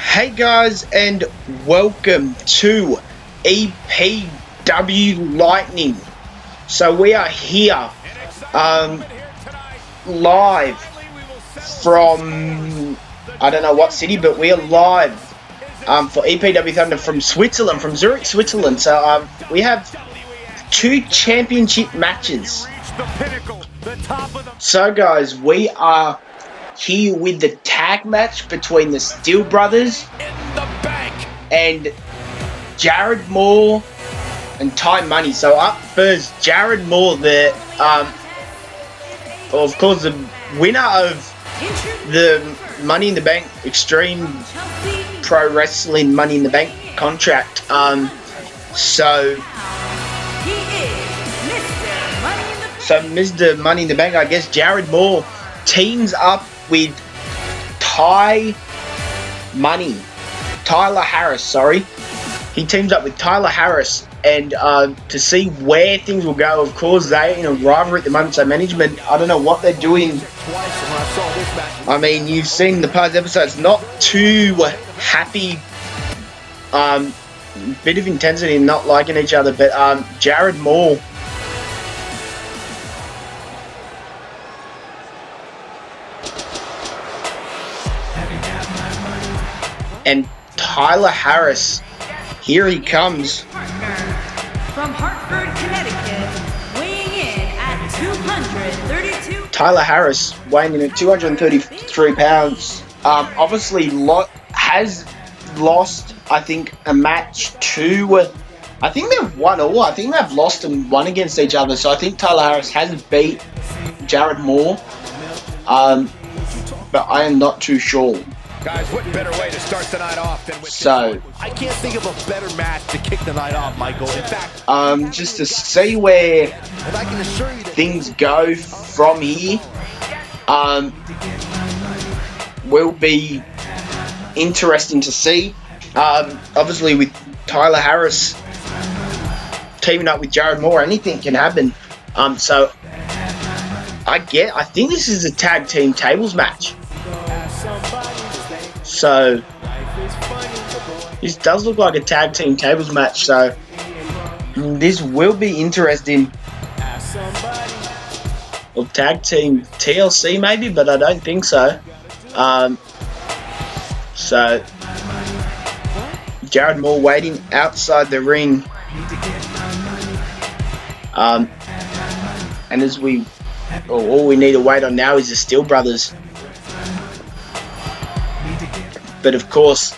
Hey guys, and welcome to EPW Lightning. So we are here live from, I don't know what city, but we are live for EPW Thunder from Switzerland, from Zurich, Switzerland. So we have two championship matches. So guys, we are here with the tag match between the Steel Brothers and Jared Moore and Ty Money. So up first, Jared Moore, of course, the winner of the Money in the Bank Extreme Pro Wrestling Money in the Bank contract. So Mr. Money in the Bank, I guess Jared Moore teams up with Tyler Harris, sorry. He teams up with Tyler Harris, and to see where things will go. Of course, they're in a rivalry at the moment, so management, I don't know what they're doing. I mean, you've seen the past episodes, not too happy, bit of intensity and not liking each other, but Jared Moore and Tyler Harris, here he comes. From Hartford, Connecticut, weighing in at 232. Tyler Harris weighing in at 233 pounds. Obviously, has lost, I think, a match to. I think they've won all. I think they've lost and won against each other. So I think Tyler Harris has beat Jared Moore. But I am not too sure. Guys, what better way to start the night off than with I can't think of a better match to kick the night off, Michael. In fact, just to see where things go from here, will be interesting to see. Obviously, with Tyler Harris teaming up with Jared Moore, anything can happen. So I think this is a tag team tables match. So this does look like a tag team tables match, so this will be interesting. Or tag team TLC maybe, but I don't think so. So Jared Moore waiting outside the ring, and all we need to wait on now is the Steel Brothers. But of course,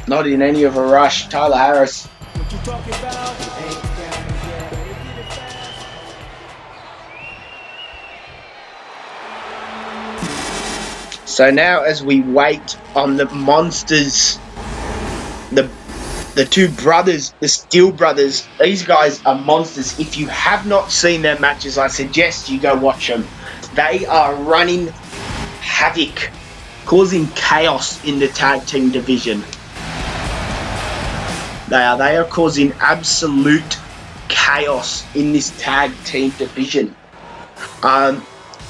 not in any of a rush. Tyler Harris. So now, as we wait on the monsters, the two brothers, the Steel Brothers, these guys are monsters. If you have not seen their matches, I suggest you go watch them. They are running havoc, causing chaos in the tag team division. They are causing absolute chaos in this tag team division.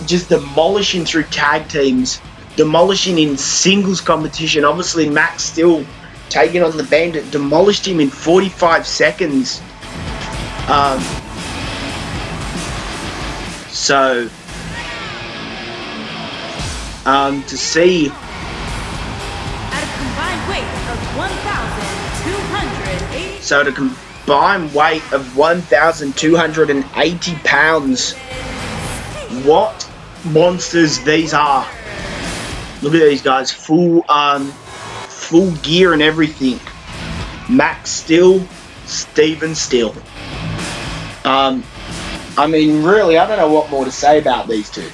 Just demolishing through tag teams, demolishing in singles competition. Obviously, Max still taking on the Bandit, demolished him in 45 seconds. To see At a combined weight of 1,280. So at a combined weight of 1,280 pounds, what monsters these are. Look at these guys, full gear and everything. Max Steel, Steven Steel. I mean, really, I don't know what more to say about these two.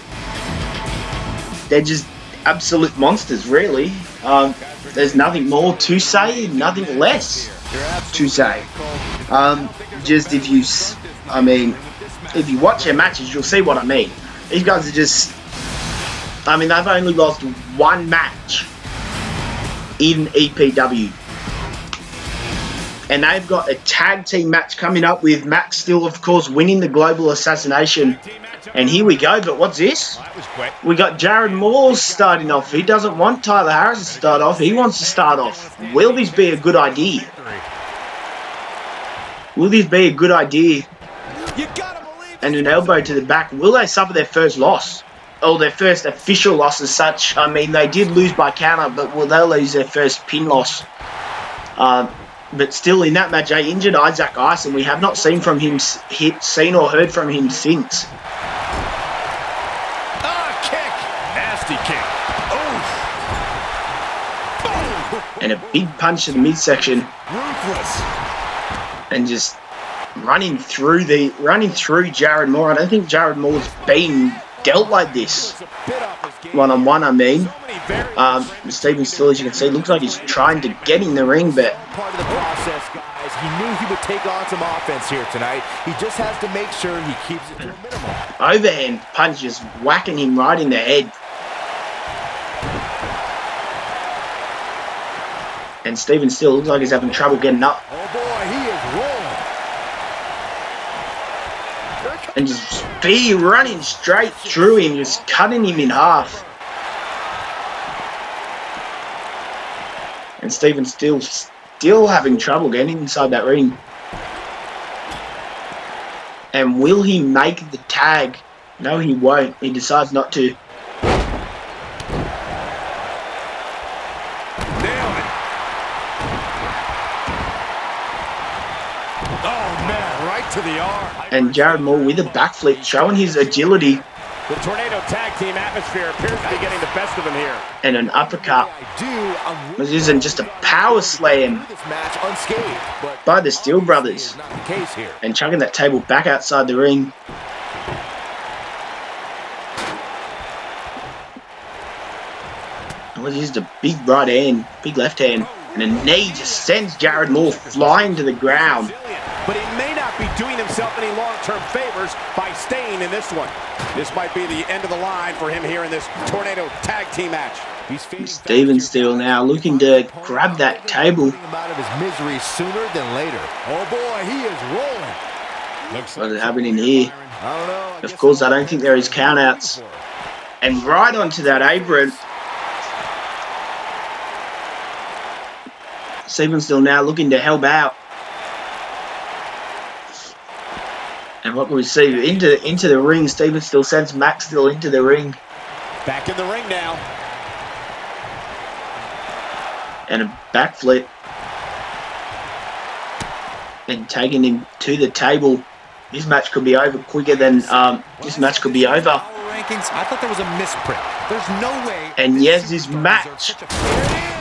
They're just absolute monsters, really. There's nothing more to say, nothing less to say. Just if you watch their matches, you'll see what I mean. These guys are just, they've only lost one match in EPW. And they've got a tag team match coming up with Max Steel, of course, winning the Global Assassination. And here we go, but what's this? We got Jared Moore starting off. He doesn't want Tyler Harris to start off. He wants to start off. Will this be a good idea? Will this be a good idea? And an elbow to the back. Will they suffer their first loss? Or their first official loss as such? I mean, they did lose by counter, but will they lose their first pin loss? But still, in that match, they injured Isaac Ice, and we have not seen or heard from him since. Kick. Nasty kick. Oh. And a big punch to the midsection. Ruthless. And just running through Jared Moore. I don't think Jared Moore's been dealt like this. One-on-one, I mean. Steven Still, as you can see, looks like he's trying to get in the ring, but part of the process, guys. He knew he would take on some offense here tonight. He just has to make sure he keeps it to a minimum. Overhand punch just whacking him right in the head. And Steven Still looks like he's having trouble getting up. Oh boy, he is rolling. And just be running straight through him, just cutting him in half. And Steven Still having trouble getting inside that ring. And will he make the tag? No, he won't. He decides not to. Nailed it. Oh man, right to the arm. And Jared Moore with a backflip, showing his agility. The Tornado tag team atmosphere appears to be getting the best of him here. And an uppercut. This isn't just a power slam by the Steel Brothers. And chucking that table back outside the ring. Well, this is a big right hand, big left hand. And a knee just sends Jared Moore flying to the ground. But he may not be doing himself any long-term favors by staying in this one. This might be the end of the line for him here in this Tornado tag team match. Steven Still now looking to grab that table. Out of his misery sooner than later. Oh boy, he is rolling. What is happening here? Of course, I don't think there is countouts. And right onto that apron. Steven Still now looking to help out. And what can we see? Into the ring. Steven Still sends Max Still into the ring. Back in the ring now. And a backflip. And taking him to the table. This match could be over quicker than this match could be over. Rankings, I thought there was a misprint. There's no way. And yes, this match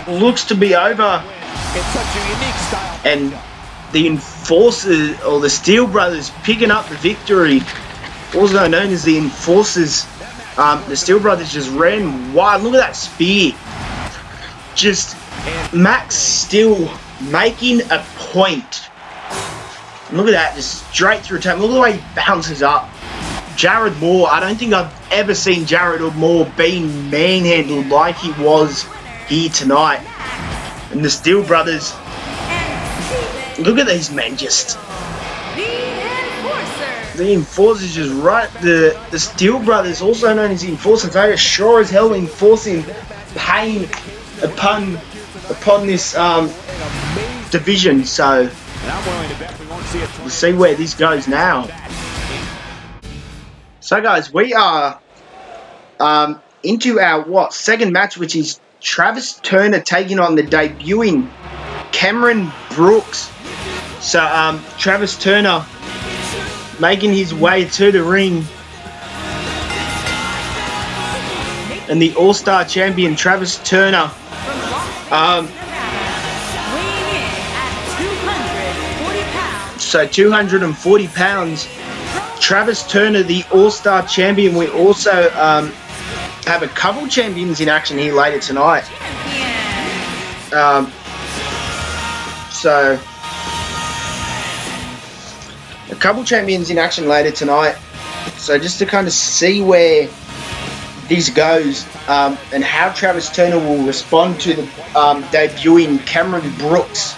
looks to be over. It's such a unique style. And the Enforcers, or the Steel Brothers, picking up the victory. Also known as the Enforcers. The Steel Brothers just ran wild. Look at that spear. Just Max Steel making a point. Look at that, just straight through time. Look at the way he bounces up. Jared Moore, I don't think I've ever seen Jared Moore being manhandled like he was here tonight. And the Steel Brothers, look at these men just. The Enforcers just right. The Steel Brothers, also known as the Enforcers, they are sure as hell enforcing pain upon this division. So we'll see where this goes now. So guys, we are into our second match, which is Travis Turner taking on the debuting Cameron Brooks. So Travis Turner making his way to the ring, and the All-Star champion Travis Turner so 240 pounds. Travis Turner, the All-Star champion. We also have a couple champions in action here later tonight. So a couple champions in action later tonight. So just to kind of see where this goes and how Travis Turner will respond to the debuting Cameron Brooks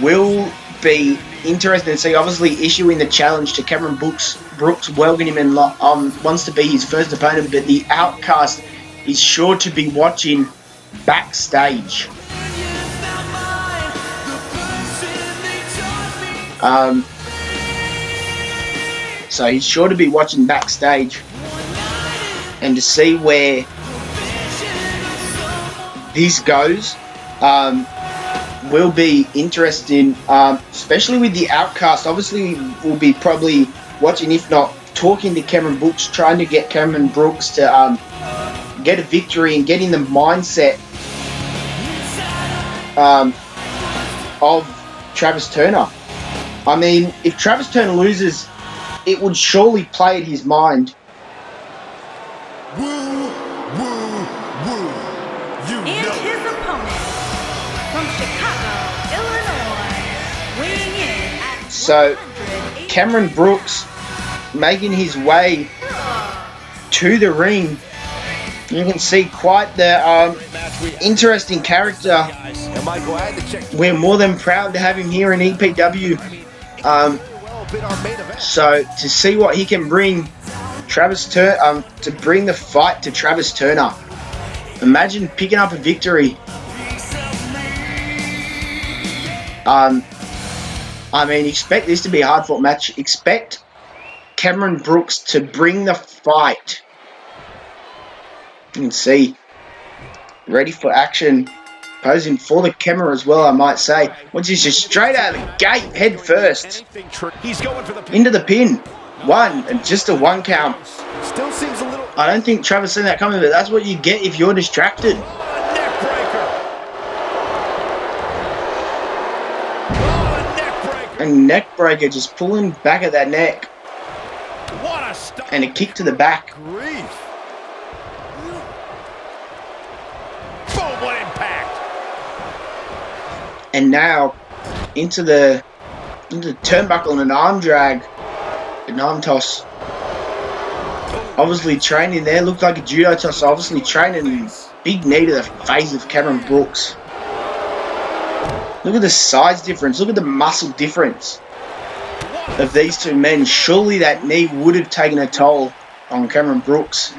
will be interesting to see. Obviously, issuing the challenge to Cameron Brooks welcoming him and wants to be his first opponent, but the Outcast is sure to be watching backstage. So he's sure to be watching backstage and to see where this goes will be interesting, especially with the Outcast. Obviously, we'll be probably watching, if not talking to Cameron Brooks, trying to get Cameron Brooks to get a victory and get in the mindset of Travis Turner. I mean, if Travis Turner loses, it would surely play at his mind. And his opponent from Chicago, Illinois, weighing in at So, Cameron Brooks making his way to the ring. You can see quite the interesting character. We're more than proud to have him here in EPW. So to see what he can bring, to bring the fight to Travis Turner. Imagine picking up a victory. I mean, expect this to be a hard-fought match. Expect Cameron Brooks to bring the fight. You can see, ready for action, posing for the camera as well, I might say. Once he's just straight out of the gate, head first, into the pin. One, and just a 1 count. Still seems a little. I don't think Travis seen that coming, but that's what you get if you're distracted. And neck breaker, just pulling back at that neck. What a stop. And a kick to the back. Grief. Boom, what impact. And now into the turnbuckle and an arm drag. An arm toss. Obviously training there. Looked like a judo toss. Obviously training. Big knee to the face of Cameron Brooks. Look at the size difference. Look at the muscle difference of these two men. Surely that knee would have taken a toll on Cameron Brooks.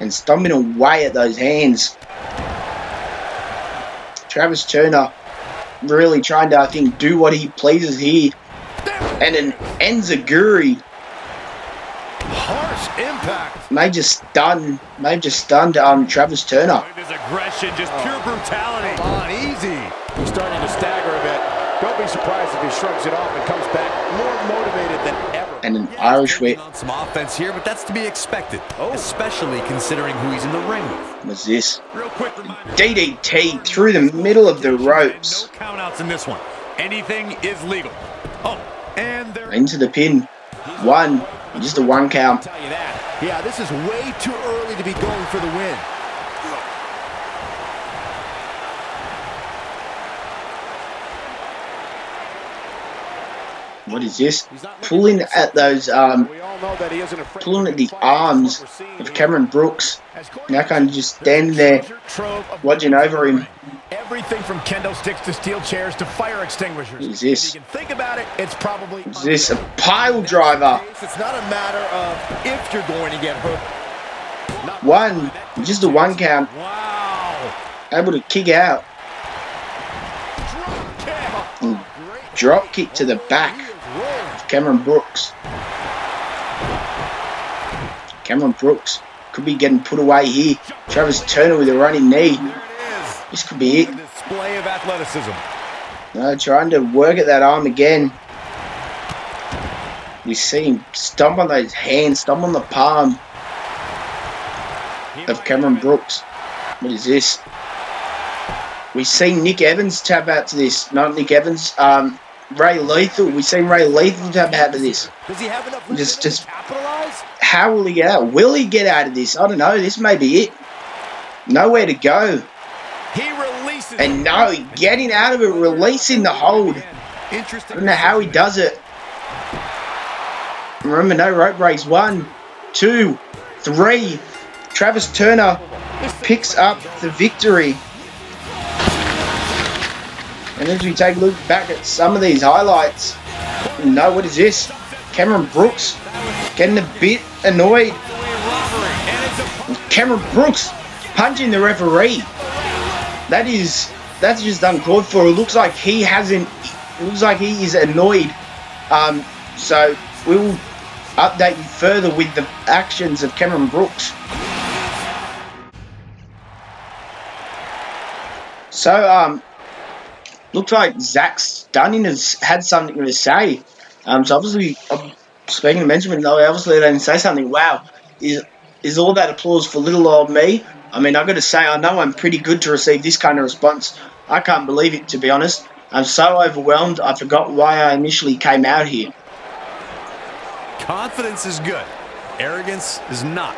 And stomping away at those hands. Travis Turner really trying to, I think, do what he pleases here. And an enziguri. Harsh impact. May just stunned Travis Turner. His aggression, just pure brutality. Come on, easy. He's starting to stagger a bit. Don't be surprised if he shrugs it off and comes back more motivated than ever. And an Irish whip. On some offense here, but that's to be expected, especially considering who he's in the ring with. What's this? Real quick reminder. DDT through the middle of the ropes. No countouts in this one. Anything is legal. Oh, and there. Into the pin. One. Just a 1 count. Tell you that. Yeah, this is way too early to be going for the win. What is this? Pulling at those, pulling at the arms of Cameron Brooks. Now kind of just standing there, watching over him. Everything from kendo sticks to steel chairs to fire extinguishers. What is this? If you can think about it, it's probably. What is this? A pile driver. It's not a matter of if you're going to get hurt. One. Just a 1 count. Wow. Able to kick out. And drop kick to the back. Cameron Brooks. Cameron Brooks could be getting put away here. Travis Turner with a running knee. This could be it. Display of athleticism. Trying to work at that arm again. We see him stomp on those hands, stomp on the palm of Cameron Brooks. What is this? We see Nick Evans tap out to this. Not Nick Evans. Ray Lethal. We seen Ray Lethal tap out to this. Does he have enough Just capitalize? how will he get out? Will he get out of this? I don't know. This may be it. Nowhere to go. He releases. And no, getting out of it, releasing the hold. I don't know how he does it. Remember, no rope breaks. 1, 2, 3. Travis Turner picks up the victory. And as we take a look back at some of these highlights, no, what is this? Cameron Brooks getting a bit annoyed. Cameron Brooks punching the referee. That's just uncalled for. It looks like he is annoyed. So we will update you further with the actions of Cameron Brooks. So looks like Zach Stunning has had something to say. So obviously, speaking of Benjamin, though, obviously they didn't say something. Wow, is all that applause for little old me? I mean, I've got to say, I know I'm pretty good to receive this kind of response. I can't believe it, to be honest. I'm so overwhelmed, I forgot why I initially came out here. Confidence is good. Arrogance is not.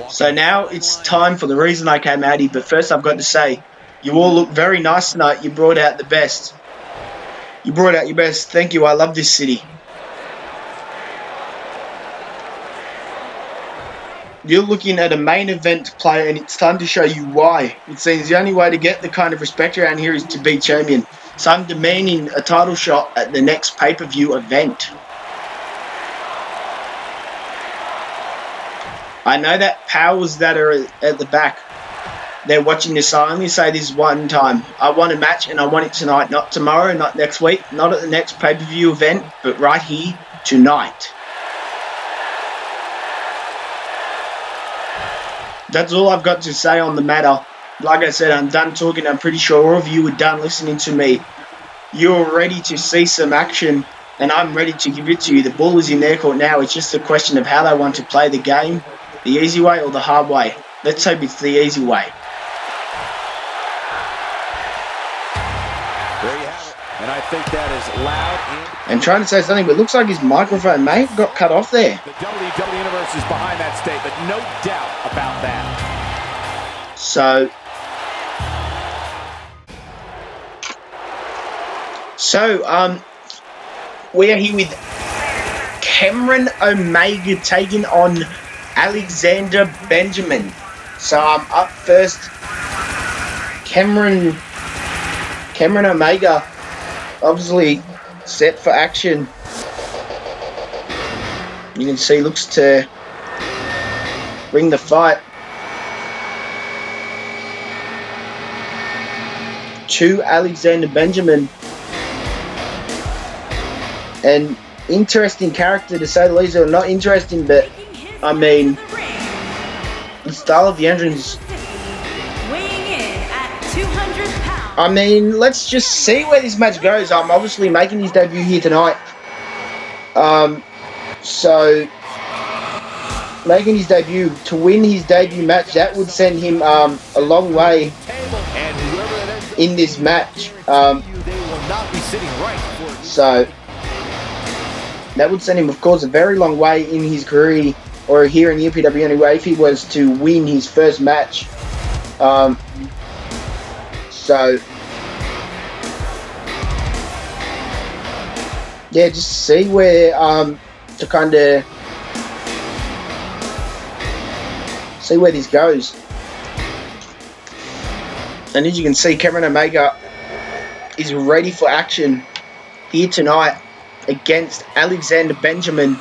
So now it's time for the reason I came out here. But first, I've got to say, you all look very nice tonight. You brought out the best. You brought out your best. Thank you. I love this city. You're looking at a main event player, and it's time to show you why. It seems the only way to get the kind of respect around here is to be champion. So I'm demanding a title shot at the next pay-per-view event. I know that powers that are at the back, they're watching this. I only say this one time. I want a match, and I want it tonight. Not tomorrow, not next week, not at the next pay-per-view event, but right here, tonight. That's all I've got to say on the matter. Like I said, I'm done talking. I'm pretty sure all of you are done listening to me. You're ready to see some action, and I'm ready to give it to you. The ball is in their court now. It's just a question of how they want to play the game, the easy way or the hard way. Let's hope it's the easy way. There you have it. And I think that is loud and trying to say something, but it looks like his microphone may have got cut off there. The WWE Universe is behind that statement, no doubt about that. So we are here with Cameron Omega taking on Alexander Benjamin. So up first, Cameron Omega, obviously set for action. You can see looks to bring the fight to Alexander Benjamin. An interesting character, to say the least. Or not interesting, but I mean, the style of the entrance. I mean, let's just see where this match goes. I'm obviously making his debut here tonight. So making his debut, to win his debut match, that would send him a long way in this match. So that would send him, of course, a very long way in his career, or here in the EPW anyway, if he was to win his first match. So yeah, just see where to kind of see where this goes. And as you can see, Cameron Omega is ready for action here tonight against Alexander Benjamin,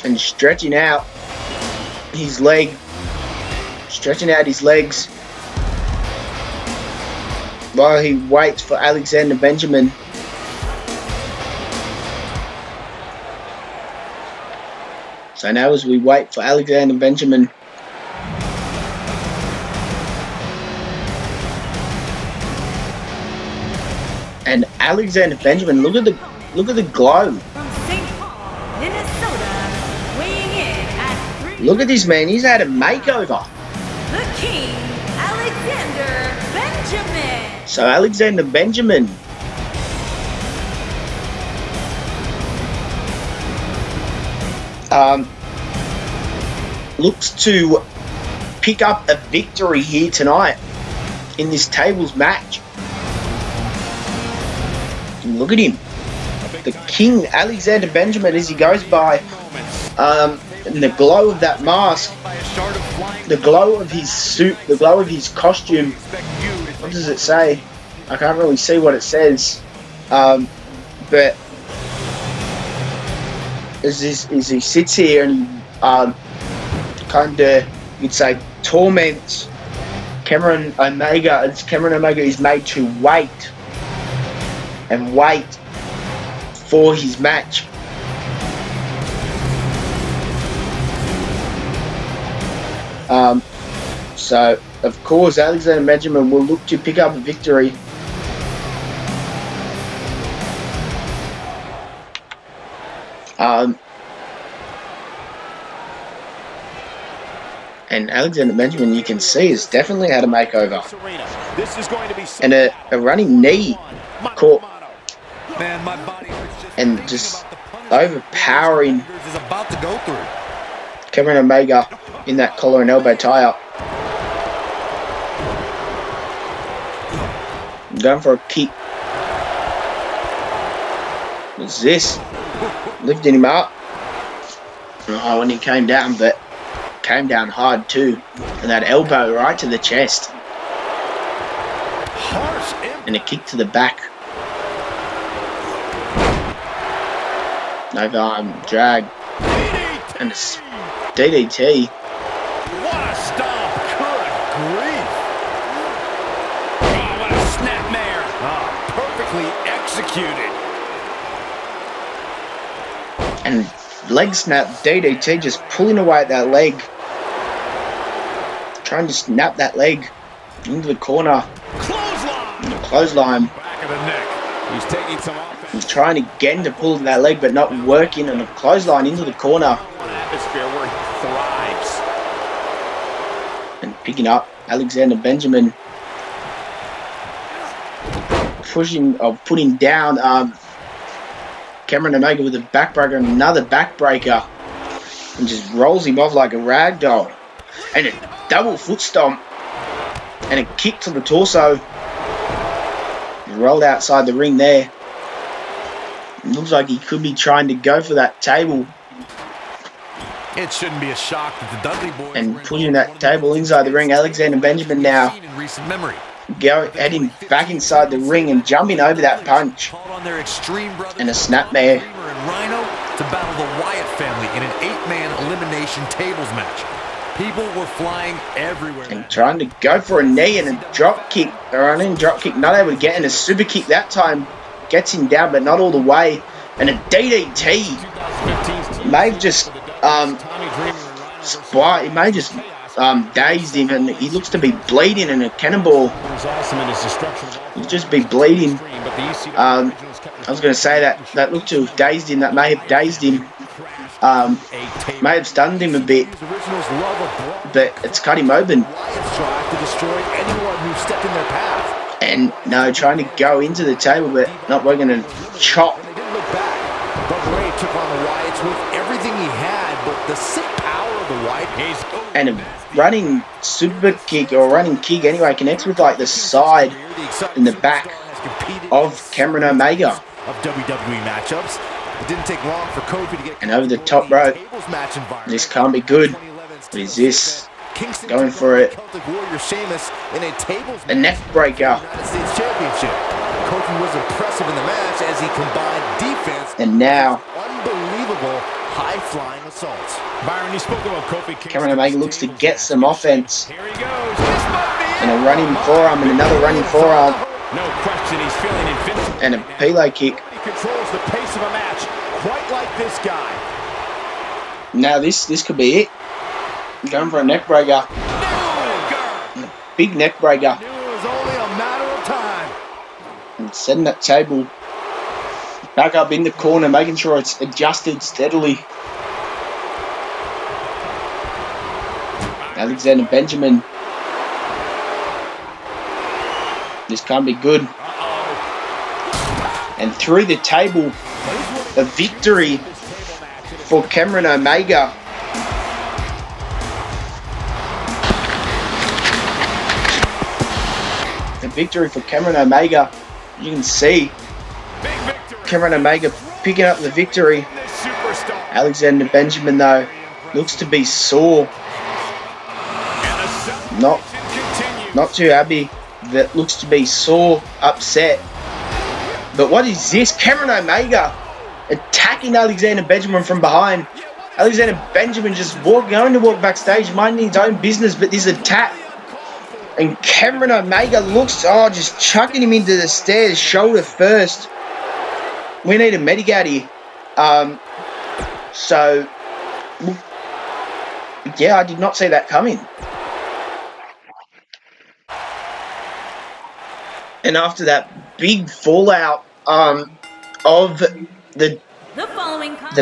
and stretching out his legs while he waits for Alexander Benjamin. So now as we wait for Alexander Benjamin, and Alexander Benjamin, look at the glow. Look at this man, he's had a makeover. The King, Alexander Benjamin. So Alexander Benjamin looks to pick up a victory here tonight in this tables match. And look at him. the King, Alexander Benjamin, as he goes by. In the glow of that mask, the glow of his suit, the glow of his costume. What does it say? I can't really see what it says. But as he sits here and kind of, you'd say, torments Cameron Omega, as Cameron Omega is made to wait and wait for his match. So, of course, Alexander Benjamin will look to pick up a victory. And Alexander Benjamin, you can see, has definitely had a makeover. And a running knee caught. And just overpowering Cameron Omega in that collar and elbow tie-up. Going for a kick. What's this? Lifting him up. Oh, when he came down, but came down hard too. And that elbow right to the chest. And a kick to the back. No drag. And a DDT. What a stomp. Good grief. Oh, what a snapmare. Oh, perfectly executed. And leg snap DDT, just pulling away at that leg. Trying to snap that leg into the corner. Clothesline. Back of the neck. He's taking some offense. He's trying again to pull that leg, but not working, and a clothesline into the corner. An atmosphere where he thrives. And picking up Alexander Benjamin. Putting down Cameron Omega with a backbreaker, and another backbreaker. And just rolls him off like a rag doll. And a double foot stomp. And a kick to the torso. Rolled outside the ring there. It looks like he could be trying to go for that table. It shouldn't be a shock that the Dudley boys and putting that table inside the ring. Alexander Benjamin now heading back inside the ring and jumping over that punch. And a snapmare. To battle the Wyatt family in an 8-man elimination tables match. People were flying everywhere. And trying to go for a knee and a drop kick. A running drop kick. Not able to get in. A super kick that time. Gets him down, but not all the way. And a DDT. May have just he may just dazed him, and he looks to be bleeding in a cannonball. He'll just be bleeding. I was going to say that looked to have dazed him. That may have dazed him. May have stunned him a bit, but it's cut him open. And no, trying to go into the table, but not working to chop. And a running super kick, or running kick anyway, connects with like the side and the back of Cameron Omega. And over the top rope. This can't be good. What is this? Going for it. A neck breaker. And now high-flying assaults. Byron, you spoke about Kofi. Cameron Omega looks to get some offense. Here he goes. And a running forearm, and another running forearm. No question, he's feeling invincible. And a Pele kick. He controls the pace of a match, quite like this guy. Now this could be it. Going for a neck breaker. Big neck breaker. It was only a matter of time. And setting that table back up in the corner, making sure it's adjusted steadily. Alexander Benjamin. This can't be good. And through the table, a victory for Cameron Omega. A victory for Cameron Omega. You can see Cameron Omega picking up the victory. This superstar. Alexander Benjamin, though, looks to be sore. And the Not celebration continues. Not too happy. That looks to be sore, upset. But what is this? Cameron Omega attacking Alexander Benjamin from behind. Alexander Benjamin just going to walk backstage, minding his own business, but this attack. And Cameron Omega looks, just chucking him into the stairs, shoulder first. We need a medic here. So, yeah, I did not see that coming. And after that big fallout of the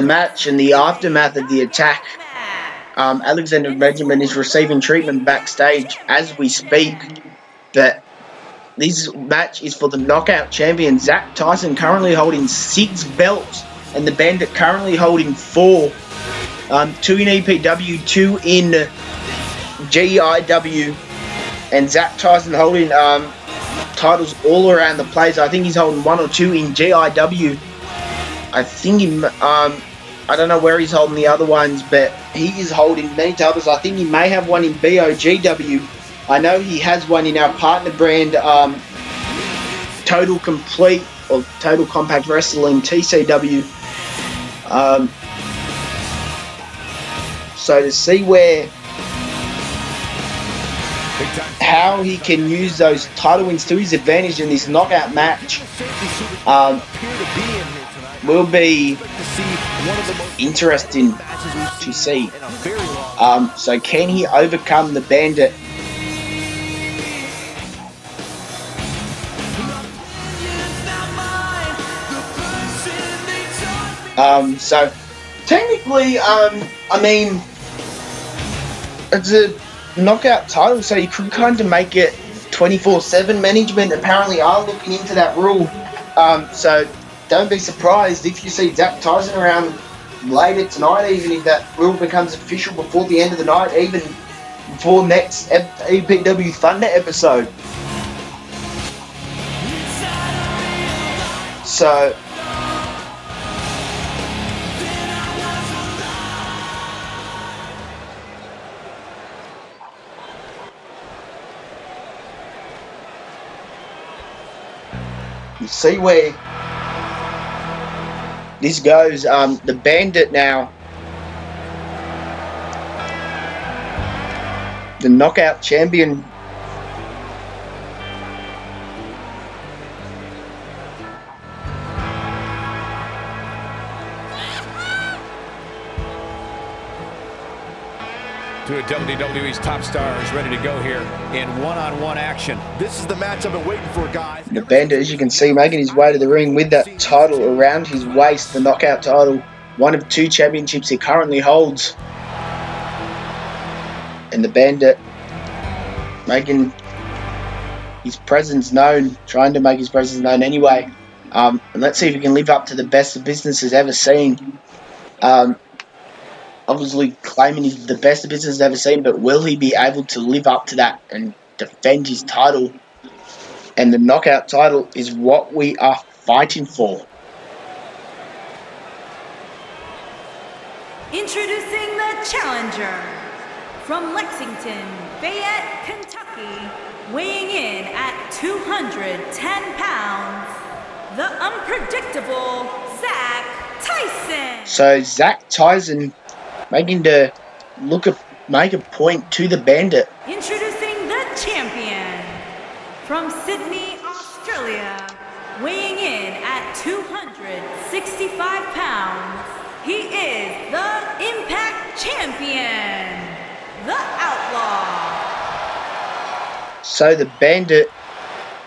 match and the aftermath of the attack, Alexander Benjamin is receiving treatment backstage as we speak. But this match is for the knockout champion, Zach Tyson, currently holding 6 belts, and the Bandit currently holding 4. 2 in EPW, 2 in GIW, and Zach Tyson holding titles all around the place. I think he's holding 1 or 2 in GIW. I think I don't know where he's holding the other ones, but he is holding many titles. I think he may have one in BOGW. I know he has one in our partner brand, Total Complete or Total Compact Wrestling, TCW. So to see how he can use those title wins to his advantage in this knockout match will be interesting to see. So can he overcome the Bandit? So technically, I mean, it's a knockout title, so you could kind of make it 24/7. Management apparently are looking into that rule. So don't be surprised if you see Zach Tyson around later tonight, even if that rule becomes official before the end of the night, even before next EPW Thunder episode. So you see where this goes. The Bandit now, the knockout champion. Two of WWE's top stars ready to go here in one-on-one action. This is the match I've been waiting for, guys. The Bandit, as you can see, making his way to the ring with that title around his waist, the knockout title, one of 2 championships he currently holds. And the Bandit making his presence known, trying to make his presence known anyway. And let's see if he can live up to the best the business has ever seen. Obviously claiming he's the best the business has ever seen, but will he be able to live up to that and defend his title? And the knockout title is what we are fighting for. Introducing the challenger from Lexington, Fayette, Kentucky, weighing in at 210 pounds, the unpredictable Zach Tyson. So Zach Tyson making to make a point to the Bandit. Introducing the champion from Sydney, Australia, weighing in at 265 pounds. He is the Impact Champion, the Outlaw. So the Bandit,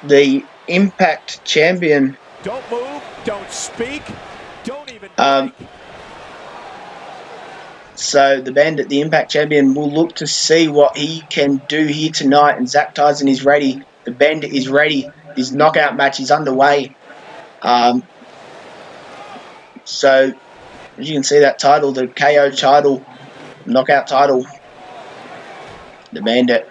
the Impact Champion. Don't move, don't speak, don't even So the Bandit, the Impact Champion, will look to see what he can do here tonight. And Zach Tyson is ready. The Bandit is ready. This knockout match is underway. So as you can see, that title, the KO title, knockout title, the Bandit.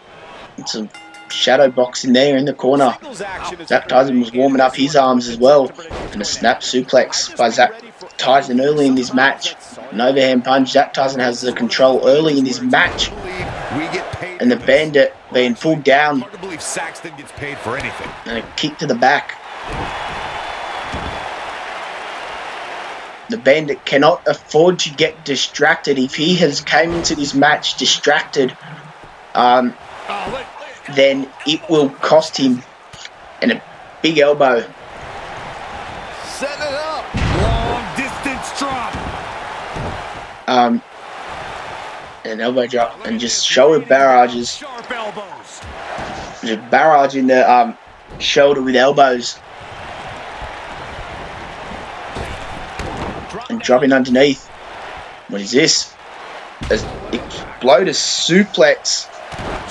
It's a shadow boxing there in the corner. Zach Tyson was warming up his arms as well. And a snap suplex by Zach Tyson early in this match. An overhand punch. Zach Tyson has the control early in this match. And the Bandit being pulled down. And a kick to the back. The Bandit cannot afford to get distracted. If he has came into this match distracted, then it will cost him. And a big elbow. Set it up. Long distance drop. An elbow drop and just shoulder barrages. Sharp elbows. Just barraging the shoulder with elbows. And dropping underneath. What is this? Exploded suplex.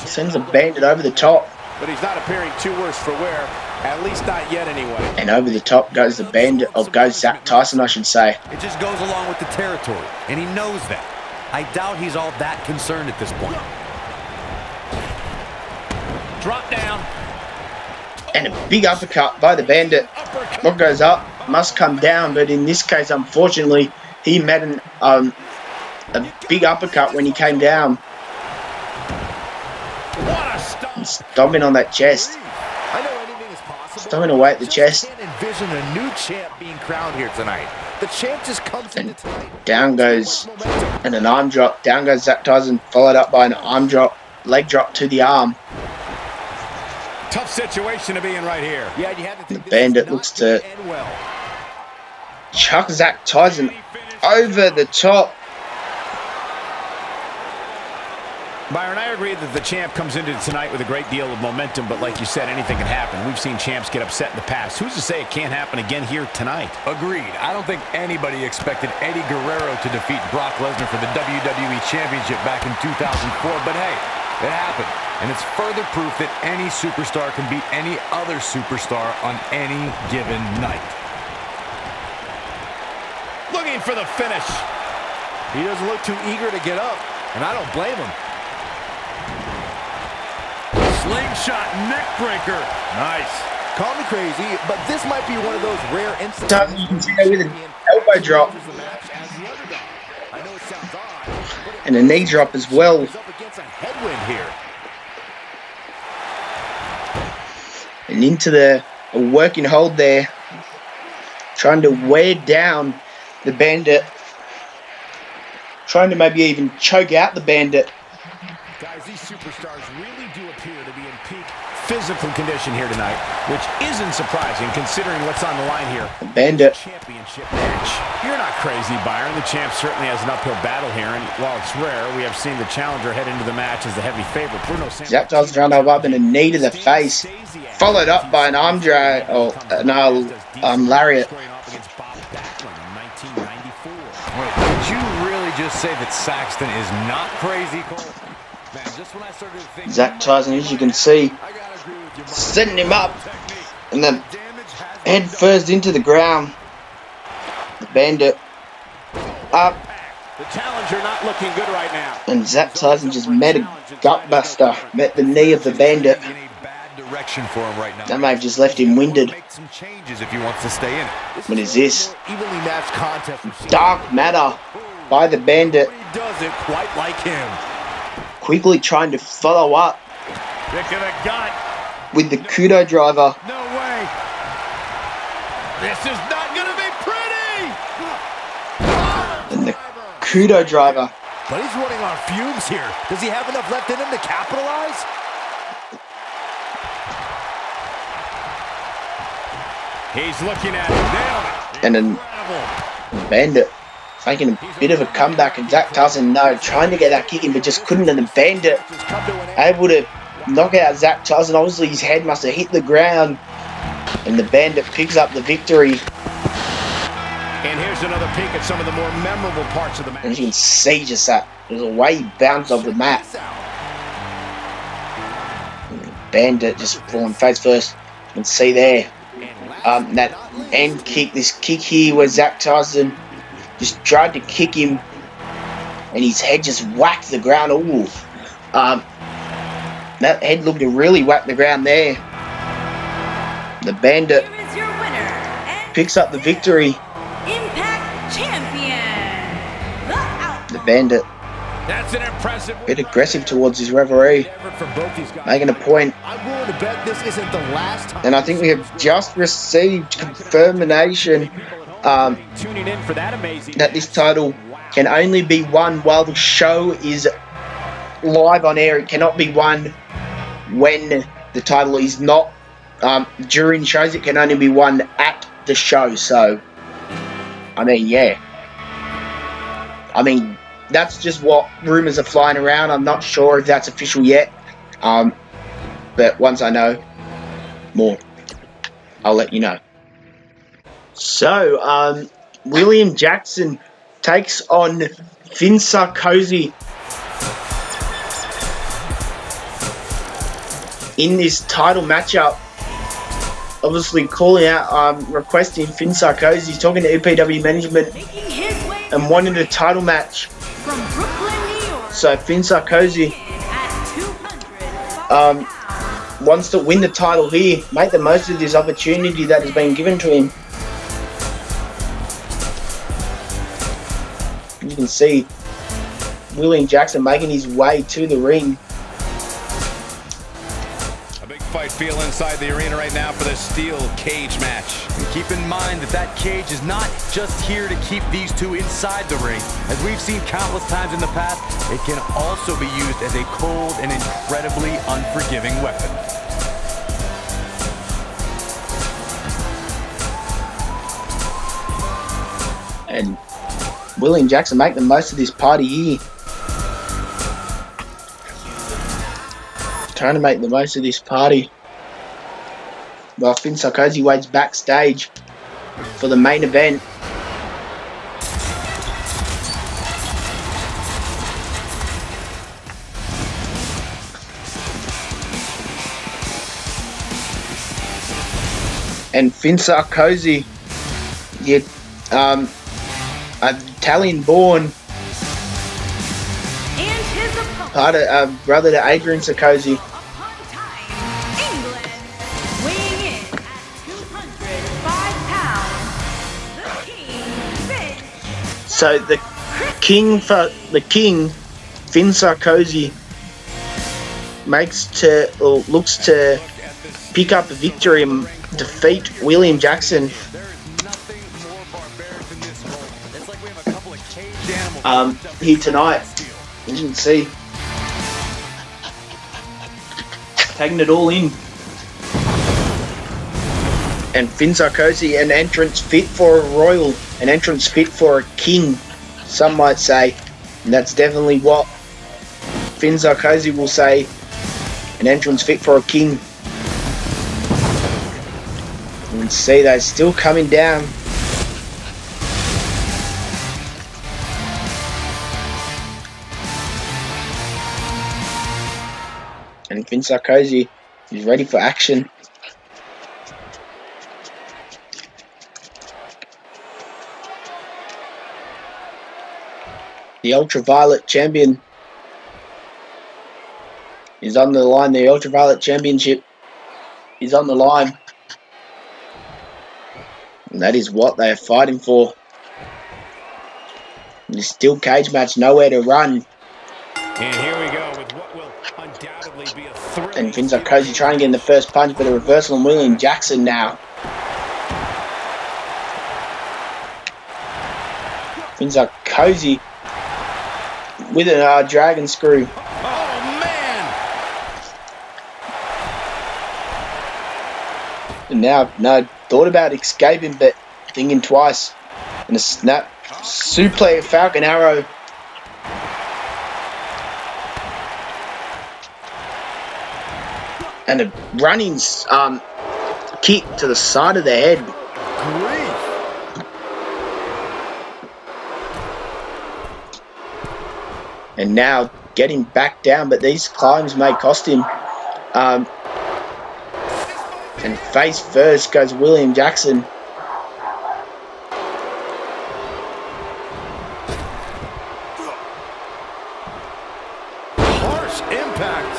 Sends a Bandit over the top. But he's not appearing too worse for wear. At least not yet, anyway. And over the top goes the Bandit, or goes Zach Tyson, I should say. It just goes along with the territory, and he knows that. I doubt he's all that concerned at this point. Drop down. And a big uppercut by the Bandit. What goes up must come down, but in this case, unfortunately, he met a big uppercut when he came down. And stomping on that chest. Stomping away at the chest. I can't envision a new champ being crowned here tonight. The champ just comes into tonight. Down goes, and an arm drop. Down goes Zach Tyson, followed up by an arm drop, leg drop to the arm. Tough situation to be in right here. Yeah, you had to The Bandit looks to chuck Zach Tyson over the top. Byron, I agree that the champ comes into tonight with a great deal of momentum, but like you said, anything can happen. We've seen champs get upset in the past. Who's to say it can't happen again here tonight? Agreed. I don't think anybody expected Eddie Guerrero to defeat Brock Lesnar for the WWE Championship back in 2004, but hey, it happened. And it's further proof that any superstar can beat any other superstar on any given night. Looking for the finish. He doesn't look too eager to get up, and I don't blame him. Slingshot neckbreaker. Nice. Call me crazy, but this might be one of those rare instances. You can see that with an elbow drop. And a knee drop as well. And into the working hold there. Trying to wear down the Bandit. Trying to maybe even choke out the Bandit. Guys, these superstars really do appear to be in peak physical condition here tonight, which isn't surprising considering what's on the line here. The Bandit. Championship match. You're not crazy, Byron. The champ certainly has an uphill battle here, and while it's rare, we have seen the challenger head into the match as the heavy favorite. Zach Tyson trying to hold up in a knee to the face, followed up by an arm drag, or an lariat. Did you really just say that Saxton is not crazy, Cole? Man, just when I started to think Zach Tyson, as you can see, setting him up, and then head first into the ground. The Bandit up, The challenger not looking good right now. and Zach Tyson just met a gutbuster, met the knee of the Bandit. in a bad direction for him right now. That may have just left him winded. Make some changes if he wants to stay in it. What is this? Evenly matched contest. Dark Matter by the Bandit, He does it quite like him. quickly trying to follow up Kick in the gut. with the Kudo driver. No way. This is not going to be pretty. And the Kudo driver. But he's running on fumes here. Does he have enough left in him to capitalize? He's looking at it. Nailed it. And then Bandit making a bit of a comeback, and Zach Tyson trying to get that kick in, but just couldn't. And the Bandit able to knock out Zach Tyson. Obviously his head must have hit the ground, and the Bandit picks up the victory. And here's another peek at some of the more memorable parts of the match. And you can see just that there's a way he bounced off the mat. And the Bandit just falling face first. You can see there that end kick, this kick here where Zach Tyson just tried to kick him, and his head just whacked the ground. Ooh. That head looked to really whack the ground there. The Bandit Here is your winner and picks up the victory. Impact Champion, the The Outlaw. Bandit That's an impressive a bit aggressive towards his referee, effort from both these guys. making a point. I'm willing to bet this isn't the last time. And I think we have just received confirmation Tuning in for that amazing that this title can only be won while the show is live on air. It cannot be won when the title is not during shows. It can only be won at the show. So, I mean, yeah. I mean, that's just what rumors are flying around. I'm not sure if that's official yet. But once I know more, I'll let you know. So, William Jackson takes on Finn Sarkozy in this title matchup. Obviously calling out, requesting Finn Sarkozy, talking to EPW management Making his way and wanting a title match. from Brooklyn, New York. So Finn Sarkozy At 205 pounds. wants to win the title here, make the most of this opportunity that has been given to him. You can see William Jackson making his way to the ring. A big fight feel inside the arena right now for the steel cage match. And keep in mind that cage is not just here to keep these two inside the ring. As we've seen countless times in the past, it can also be used as a cold and incredibly unforgiving weapon. And William Jackson make the most of this party here. Trying to make the most of this party. While Finn Sarkozy waits backstage for the main event. And Finn Sarkozy, Italian born, And his opponent. part of brother to Adrian Sarkozy. Upon time, England, weighing in at 205 pounds, the King, Finn. So the king, Finn Sarkozy, looks to pick up a victory and defeat William Jackson. Nothing more barbaric than this moment. It's like we have a couple of caged animals. Here tonight, as you can see, taking it all in. And Finn Sarkozy, an entrance fit for a royal, an entrance fit for a king, some might say. And that's definitely what Finn Sarkozy will say, an entrance fit for a king. You can see they're still coming down. And Finn Sarkozy is ready for action. The Ultraviolet Champion is on the line. The Ultraviolet Championship is on the line. And that is what they are fighting for. And the steel cage match, nowhere to run. And here we go with what will undoubtedly be a thrilling. And Finn Sarkozy trying to get in the first punch, but a reversal on William Jackson now. Finn Sarkozy with a dragon screw. Oh, man! And now, thought about escaping, but thinking twice. And a snap, suplex, Falcon Arrow. And a running kick to the side of the head. Grief. And now getting back down, but these climbs may cost him. And face first goes William Jackson. Harsh impact.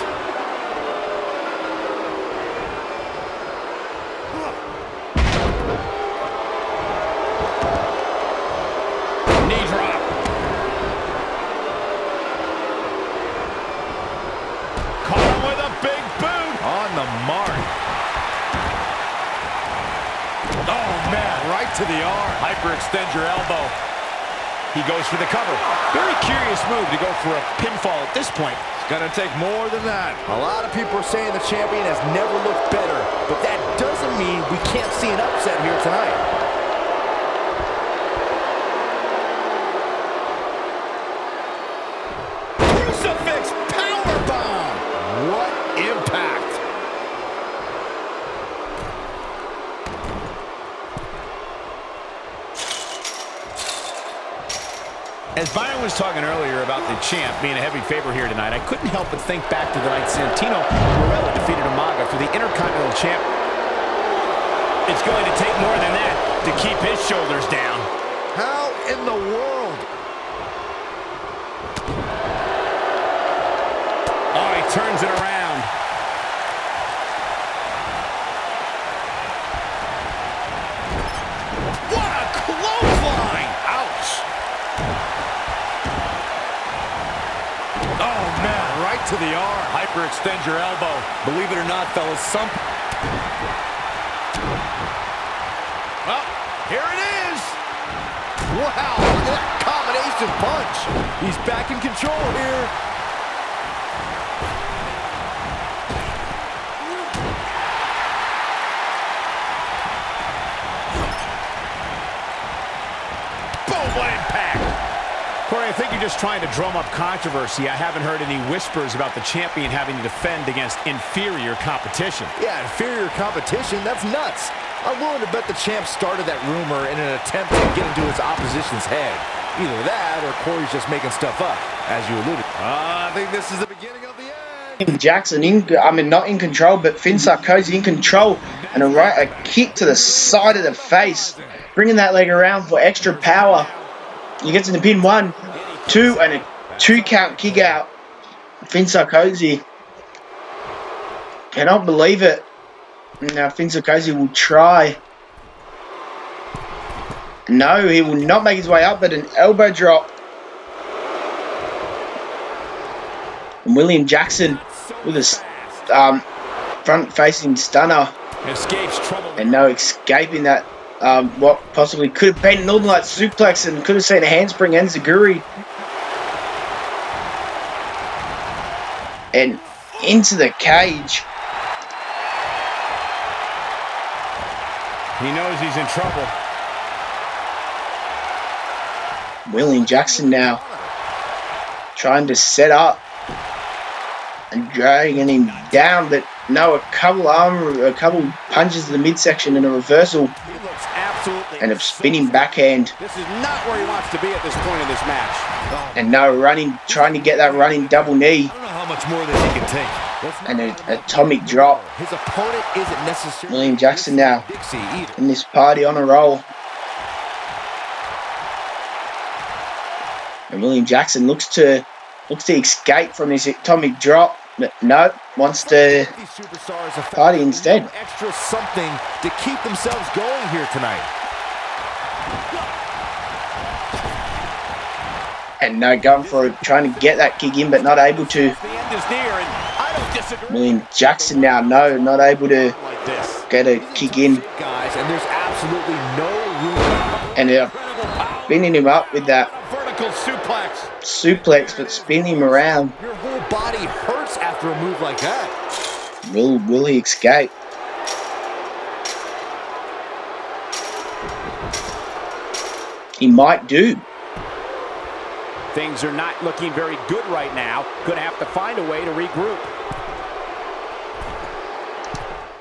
the mark. Oh, man, right to the arm. Hyperextend your elbow. He goes for the cover. Very curious move to go for a pinfall at this point. It's going to take more than that. A lot of people are saying the champion has never looked better, but that doesn't mean we can't see an upset here tonight. Crucifix powerbomb. What impact! As Byron was talking earlier about the champ being a heavy favorite here tonight, I couldn't help but think back to the night Santino Marella defeated Umaga for the Intercontinental Champ. It's going to take more than that to keep his shoulders down. How in the world? Oh, he turns it around. What a clothesline! Ouch! Oh, man, right to the arm. Hyperextend your elbow. Believe it or not, fellas, Well, here it is. Wow, look at that combination punch. he's back in control here. Boom, what impact! Corey, I think you're just trying to drum up controversy. I haven't heard any whispers about the champion having to defend against inferior competition. Yeah, inferior competition, that's nuts. I'm willing to bet the champ started that rumor in an attempt to get into his opposition's head. Either that or Corey's just making stuff up, as you alluded. I think this is the beginning of the end. Jackson not in control, but Finn Sarkozy in control, and a kick to the side of the face, bringing that leg around for extra power. He gets in the pin, 1, 2, and a 2 count kick out. Finn Sarkozy cannot believe it. Now Finn Sarkozy will try. No, he will not make his way up, but an elbow drop. And William Jackson with a front-facing stunner. Escapes trouble. And no escaping that. What possibly could have been an Northern Light suplex and could have seen a handspring and Zaguri. And into the cage. He knows he's in trouble. William Jackson now trying to set up and dragging him down, but no, a couple punches to the midsection and a reversal and a spinning backhand. This is not where he wants to be at this point in this match. And no, trying to get that running double knee. I don't know how much more than he can take. And an atomic drop. His opponent isn't necessarily William Jackson now Dixie either. in this party on a roll. And William Jackson looks to escape from his atomic drop, but no, wants to These superstars are party instead. extra something to keep themselves going here tonight. And no, going for it, trying to get that kick in, but not able to. The end is near, and I don't disagree. William Jackson now, no, not able to Like this. get a kick in. Guys, and there's absolutely no room. And spinning him up with that Vertical suplex, but spinning him around. Your whole body hurts after a move like that. Will he escape? He might do. Things are not looking very good right now. Gonna have to find a way to regroup.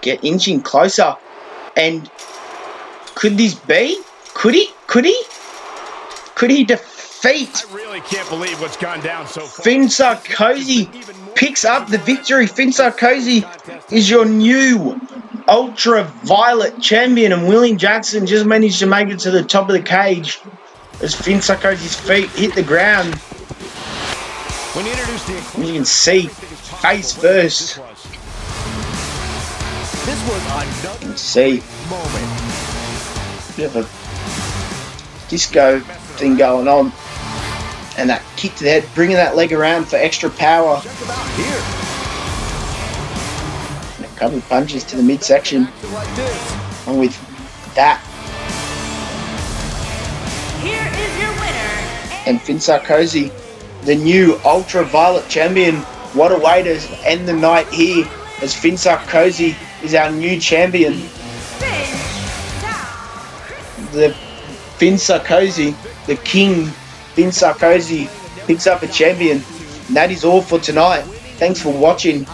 Get inching closer. And could this be? Could he defeat I really can't believe what's gone down so far. Finn Sarkozy? Picks up the victory. Finn Sarkozy is your new ultraviolet champion, and William Jackson just managed to make it to the top of the cage as Finn Sarkozy's feet hit the ground. When you introduce the You can see face first. This was You another can see moment. bit of a disco thing going on, and that kick to the head, bringing that leg around for extra power. Check them out here. And a couple of punches to the midsection. Like this. And with that, Here is your winner. and Finn Sarkozy, the new ultraviolet champion. What a way to end the night here, as Finn Sarkozy is our new champion. The Finn Sarkozy, the king, Finn Sarkozy, picks up a champion. And that is all for tonight. Thanks for watching.